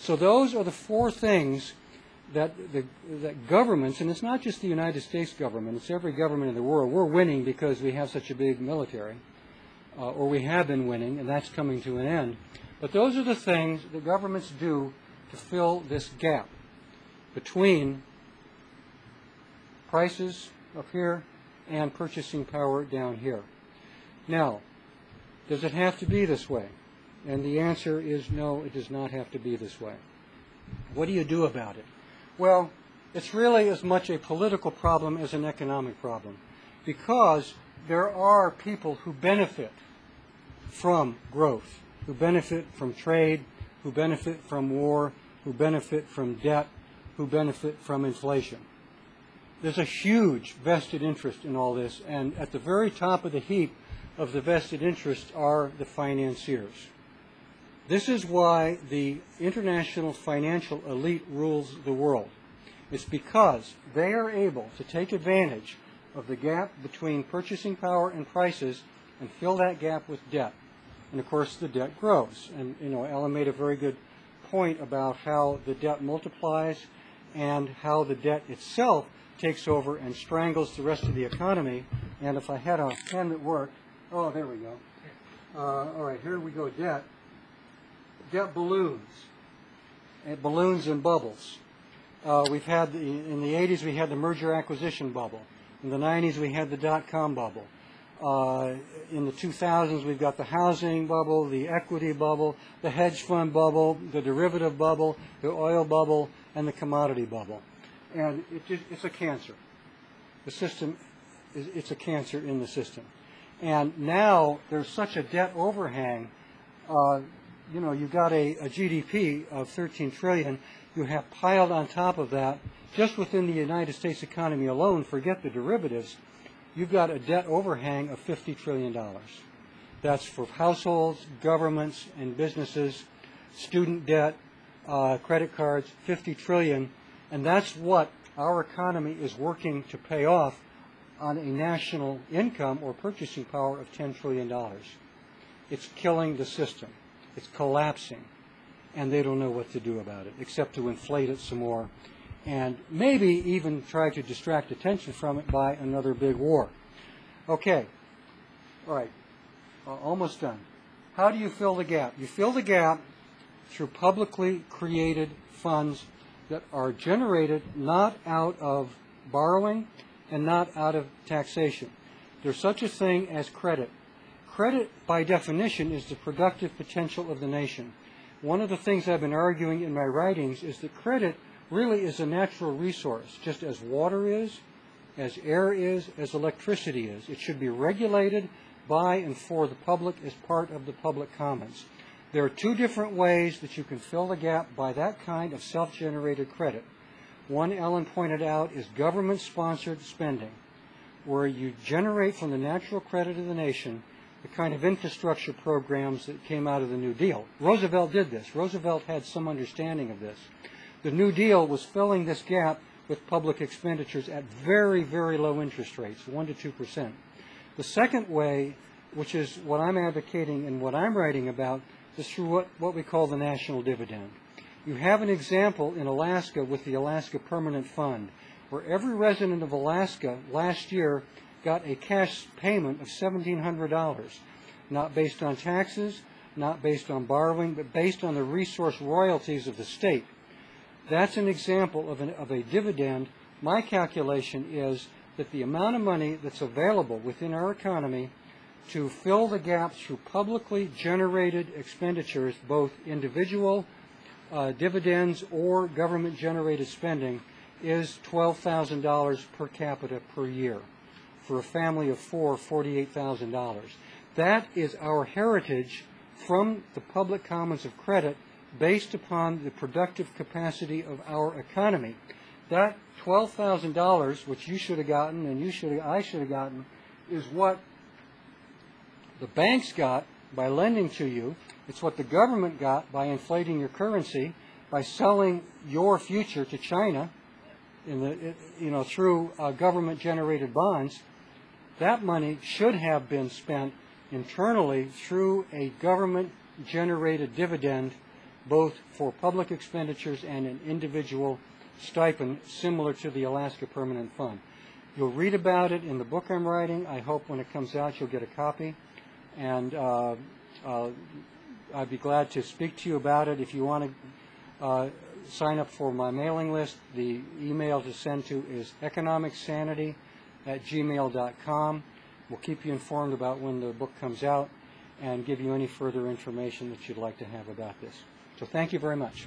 So those are the four things that governments, and it's not just the United States government, it's every government in the world. We're winning because we have such a big military, or we have been winning, and that's coming to an end. But those are the things that governments do to fill this gap between prices up here and purchasing power down here. Now, does it have to be this way? And the answer is no, it does not have to be this way. What do you do about it? Well, it's really as much a political problem as an economic problem, because there are people who benefit from growth, who benefit from trade, who benefit from war, who benefit from debt, who benefit from inflation. There's a huge vested interest in all this, and at the very top of the heap of the vested interests are the financiers. This is why the international financial elite rules the world. It's because they are able to take advantage of the gap between purchasing power and prices and fill that gap with debt. And of course the debt grows. And Ellen made a very good point about how the debt multiplies and how the debt itself takes over and strangles the rest of the economy. And if I had a pen that worked, oh, there we go. All right, here we go, debt. Debt balloons. And balloons and bubbles. We've had, in the 80s, we had the merger acquisition bubble. In the 90s, we had the dot-com bubble. In the 2000s, we've got the housing bubble, the equity bubble, the hedge fund bubble, the derivative bubble, the oil bubble, and the commodity bubble. And it's a cancer. The system, it's a cancer in the system. And now there's such a debt overhang. You've got a GDP of 13 trillion. You have piled on top of that, just within the United States economy alone, forget the derivatives, you've got a debt overhang of $50 trillion. That's for households, governments, and businesses, student debt, credit cards, $50 trillion. And that's what our economy is working to pay off on a national income or purchasing power of $10 trillion. It's killing the system. It's collapsing. And they don't know what to do about it, except to inflate it some more and maybe even try to distract attention from it by another big war. Okay. All right. Almost done. How do you fill the gap? You fill the gap through publicly created funds that are generated not out of borrowing and not out of taxation. There's such a thing as credit. Credit, by definition, is the productive potential of the nation. One of the things I've been arguing in my writings is that credit really is a natural resource, just as water is, as air is, as electricity is. It should be regulated by and for the public as part of the public commons. There are two different ways that you can fill the gap by that kind of self-generated credit. One, Ellen pointed out, is government-sponsored spending, where you generate from the natural credit of the nation the kind of infrastructure programs that came out of the New Deal. Roosevelt did this. Roosevelt had some understanding of this. The New Deal was filling this gap with public expenditures at very, very low interest rates, 1% to 2%. The second way, which is what I'm advocating and what I'm writing about, is through what we call the national dividend. You have an example in Alaska with the Alaska Permanent Fund, where every resident of Alaska last year got a cash payment of $1,700, not based on taxes, not based on borrowing, but based on the resource royalties of the state. That's an example of a dividend. My calculation is that the amount of money that's available within our economy to fill the gap through publicly generated expenditures, both individual dividends or government-generated spending, is $12,000 per capita per year. For a family of four, $48,000. That is our heritage from the public commons of credit based upon the productive capacity of our economy. That $12,000, which you should have gotten and I should have gotten, is what the banks got by lending to you. It's what the government got by inflating your currency, by selling your future to China through government-generated bonds. That money should have been spent internally through a government-generated dividend both for public expenditures and an individual stipend similar to the Alaska Permanent Fund. You'll read about it in the book I'm writing. I hope when it comes out you'll get a copy. And I'd be glad to speak to you about it. If you want to sign up for my mailing list, the email to send to is economicsanity@gmail.com. We'll keep you informed about when the book comes out and give you any further information that you'd like to have about this. So thank you very much.